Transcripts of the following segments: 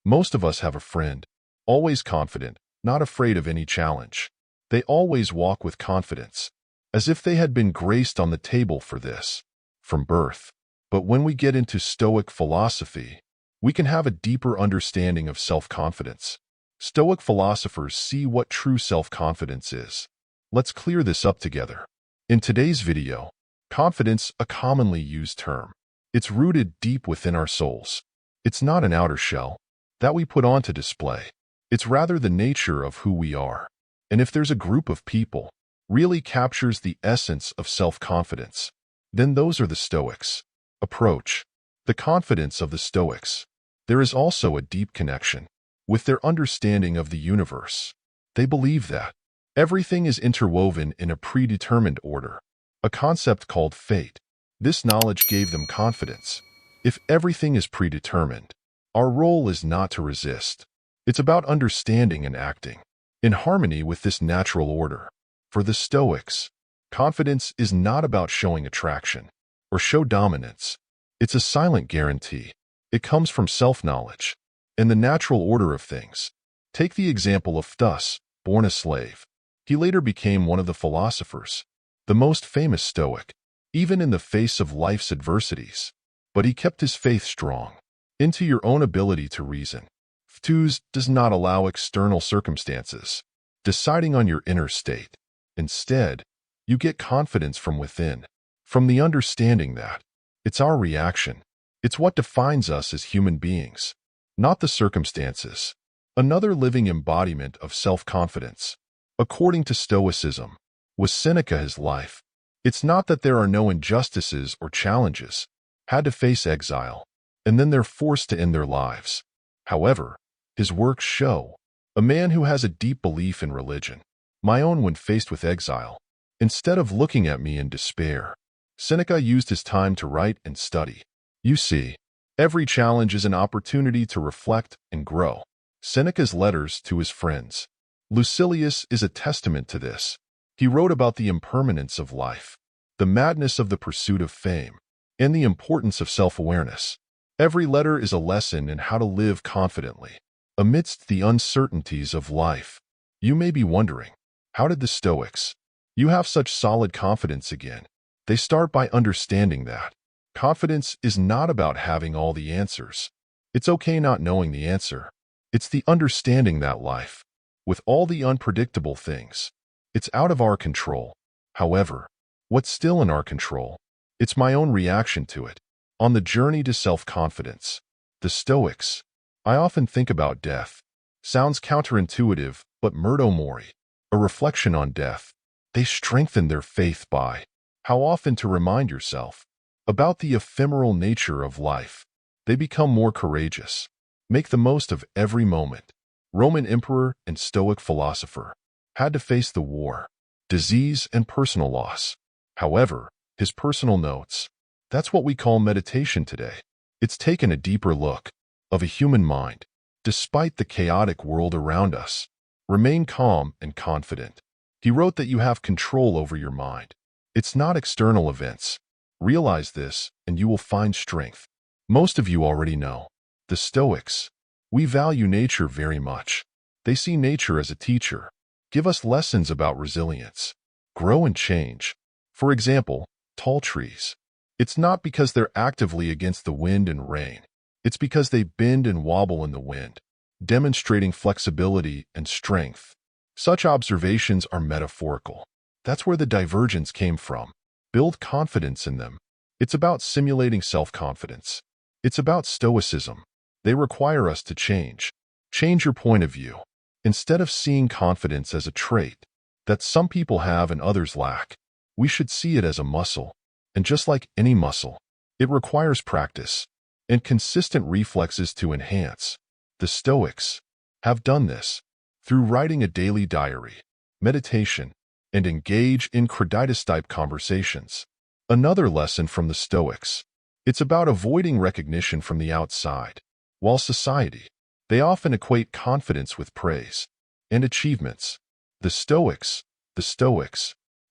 Most of us have a friend, always confident, not afraid of any challenge. They always walk with confidence, as if they had been graced on the table for this, from birth. But when we get into Stoic philosophy, we can have a deeper understanding of self-confidence. Stoic philosophers see what true self-confidence is. Let's clear this up together. In today's video, confidence, a commonly used term. It's rooted deep within our souls. It's not an outer shell that we put on to display. It's rather the nature of who we are. And if there's a group of people really captures the essence of self-confidence, then those are the Stoics. Approach. The confidence of the Stoics. There is also a deep connection with their understanding of the universe. They believe that everything is interwoven in a predetermined order, a concept called fate. This knowledge gave them confidence. If everything is predetermined, our role is not to resist. It's about understanding and acting in harmony with this natural order. For the Stoics, confidence is not about showing attraction or show dominance. It's a silent guarantee. It comes from self-knowledge and the natural order of things. Take the example of Thus, born a slave. He later became one of the philosophers, the most famous Stoic, even in the face of life's adversities. But he kept his faith strong into your own ability to reason. Phthus does not allow external circumstances deciding on your inner state. Instead, you get confidence from within, from the understanding that it's our reaction. It's what defines us as human beings, not the circumstances. Another living embodiment of self-confidence, according to Stoicism, was Seneca. His life. It's not that there are no injustices or challenges, had to face exile, and then they're forced to end their lives. However, his works show a man who has a deep belief in religion. My own when faced with exile. Instead of looking at me in despair, Seneca used his time to write and study. You see, every challenge is an opportunity to reflect and grow. Seneca's letters to his friends, Lucilius, is a testament to this. He wrote about the impermanence of life, the madness of the pursuit of fame, and the importance of self-awareness. Every letter is a lesson in how to live confidently amidst the uncertainties of life. You may be wondering, how did the Stoics you have such solid confidence again? They start by understanding that confidence is not about having all the answers. It's okay not knowing the answer. It's the understanding that life, with all the unpredictable things, it's out of our control. However, what's still in our control? It's my own reaction to it. On the journey to self-confidence, the Stoics. I often think about death. Sounds counterintuitive, but Murdo Mori, a reflection on death. They strengthen their faith by how often to remind yourself about the ephemeral nature of life. They become more courageous. Make the most of every moment. Roman emperor and Stoic philosopher had to face the war, disease, and personal loss. However, his personal notes, that's what we call meditation today. It's taken a deeper look of a human mind. Despite the chaotic world around us, remain calm and confident. He wrote that you have control over your mind. It's not external events. Realize this, and you will find strength. Most of you already know. The Stoics. We value nature very much. They see nature as a teacher. Give us lessons about resilience. Grow and change. For example, tall trees. It's not because they're actively against the wind and rain. It's because they bend and wobble in the wind, demonstrating flexibility and strength. Such observations are metaphorical. That's where the divergence came from. Build confidence in them. It's about simulating self-confidence. It's about Stoicism. They require us to change. Change your point of view. Instead of seeing confidence as a trait that some people have and others lack, we should see it as a muscle. And just like any muscle, it requires practice and consistent reflexes to enhance. The Stoics have done this through writing a daily diary, meditation, and engage in crititis-type conversations. Another lesson from the Stoics. It's about avoiding recognition from the outside. While society, they often equate confidence with praise and achievements. The Stoics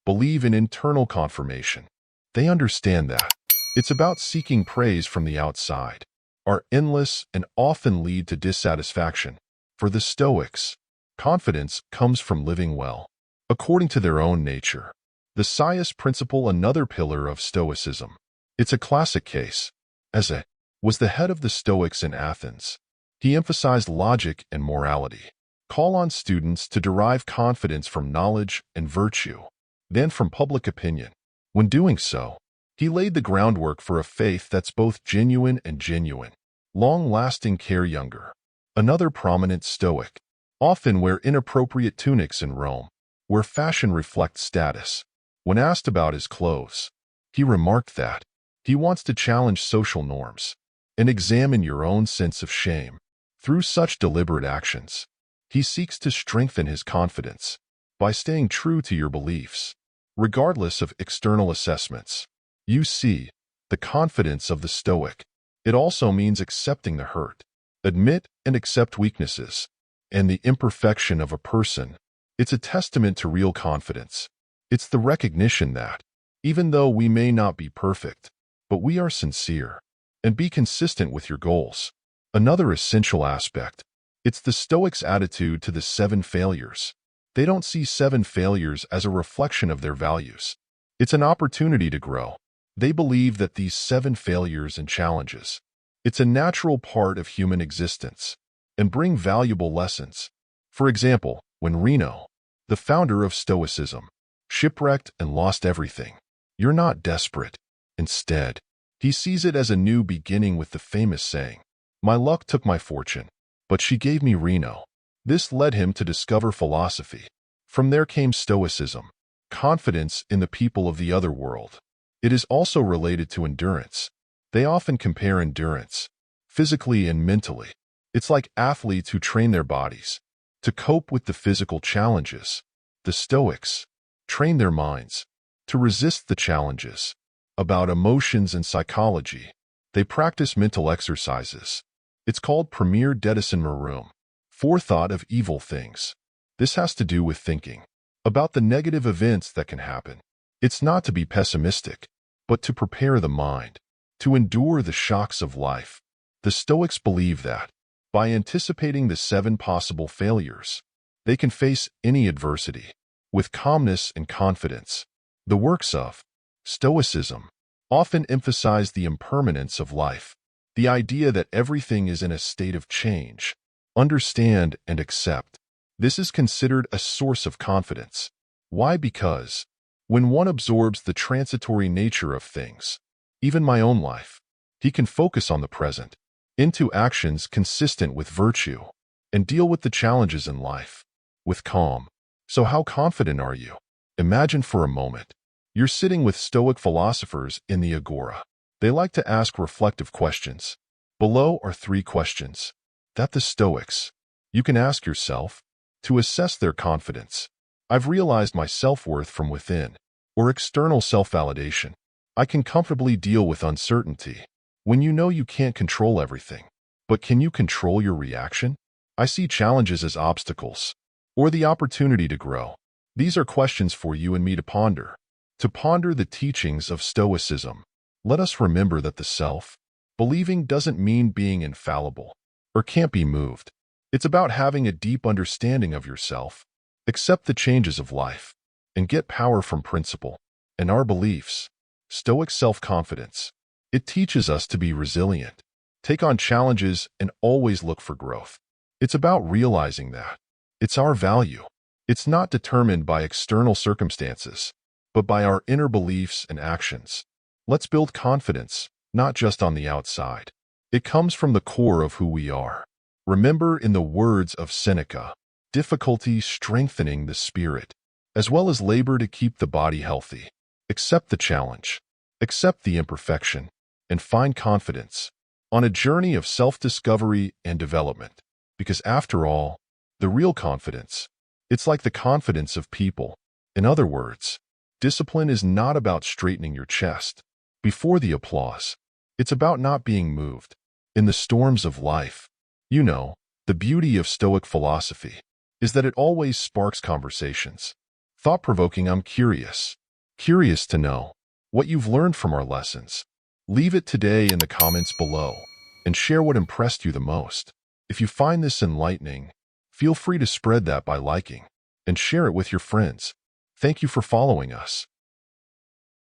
believe in internal confirmation. They understand that it's about seeking praise from the outside. are endless and often lead to dissatisfaction. For the Stoics, confidence comes from living well, according to their own nature. The Sias principle, another pillar of Stoicism. It's a classic case. As a was the head of the Stoics in Athens. He emphasized logic and morality. Call on students to derive confidence from knowledge and virtue, then from public opinion. When doing so, he laid the groundwork for a faith that's both genuine and genuine, long-lasting. Care Younger, another prominent Stoic, often wear inappropriate tunics in Rome, where fashion reflects status. When asked about his clothes, he remarked that he wants to challenge social norms and examine your own sense of shame. Through such deliberate actions, he seeks to strengthen his confidence by staying true to your beliefs, regardless of external assessments. You see, the confidence of the Stoic. It also means accepting the hurt, admit and accept weaknesses, and the imperfection of a person. It's a testament to real confidence. It's the recognition that, even though we may not be perfect, but we are sincere, and be consistent with your goals. Another essential aspect. It's the Stoics' attitude to the 7 failures. They don't see 7 failures as a reflection of their values. It's an opportunity to grow. They believe that these 7 failures and challenges, it's a natural part of human existence, and bring valuable lessons. For example, when Reno, the founder of Stoicism, shipwrecked and lost everything, you're not desperate. Instead, he sees it as a new beginning with the famous saying, "My luck took my fortune, but she gave me Reno." This led him to discover philosophy. From there came Stoicism, confidence in the people of the other world. It is also related to endurance. They often compare endurance, physically and mentally. It's like athletes who train their bodies to cope with the physical challenges. The Stoics train their minds to resist the challenges. About emotions and psychology, they practice mental exercises. It's called Premier Dedicin Marum, forethought of evil things. This has to do with thinking about the negative events that can happen. It's not to be pessimistic, but to prepare the mind to endure the shocks of life. The Stoics believe that, by anticipating the 7 possible failures, they can face any adversity with calmness and confidence. The works of Stoicism often emphasize the impermanence of life, the idea that everything is in a state of change. Understand and accept. This is considered a source of confidence. Why? Because when one absorbs the transitory nature of things, even my own life, he can focus on the present, into actions consistent with virtue, and deal with the challenges in life with calm. So how confident are you? Imagine for a moment, you're sitting with Stoic philosophers in the agora. They like to ask reflective questions. Below are 3 questions that the Stoics you can ask yourself to assess their confidence. I've realized my self-worth from within, or external self-validation. I can comfortably deal with uncertainty. When you know you can't control everything, but can you control your reaction? I see challenges as obstacles, or the opportunity to grow. These are questions for you and me to ponder. To ponder the teachings of Stoicism, let us remember that the self-believing doesn't mean being infallible or can't be moved. It's about having a deep understanding of yourself, accept the changes of life, and get power from principle and our beliefs. Stoic self-confidence. It teaches us to be resilient, take on challenges, and always look for growth. It's about realizing that it's our value. It's not determined by external circumstances, but by our inner beliefs and actions. Let's build confidence, not just on the outside. It comes from the core of who we are. Remember, in the words of Seneca, difficulty strengthening the spirit, as well as labor to keep the body healthy. Accept the challenge, accept the imperfection, and find confidence on a journey of self-discovery and development. Because after all, the real confidence, it's like the confidence of people. In other words, discipline is not about straightening your chest before the applause. It's about not being moved in the storms of life. You know, the beauty of Stoic philosophy is that it always sparks conversations. Thought-provoking. I'm curious to know what you've learned from our lessons. Leave it today in the comments below. and share what impressed you the most. If you find this enlightening, feel free to spread that by liking and share it with your friends. Thank you for following us.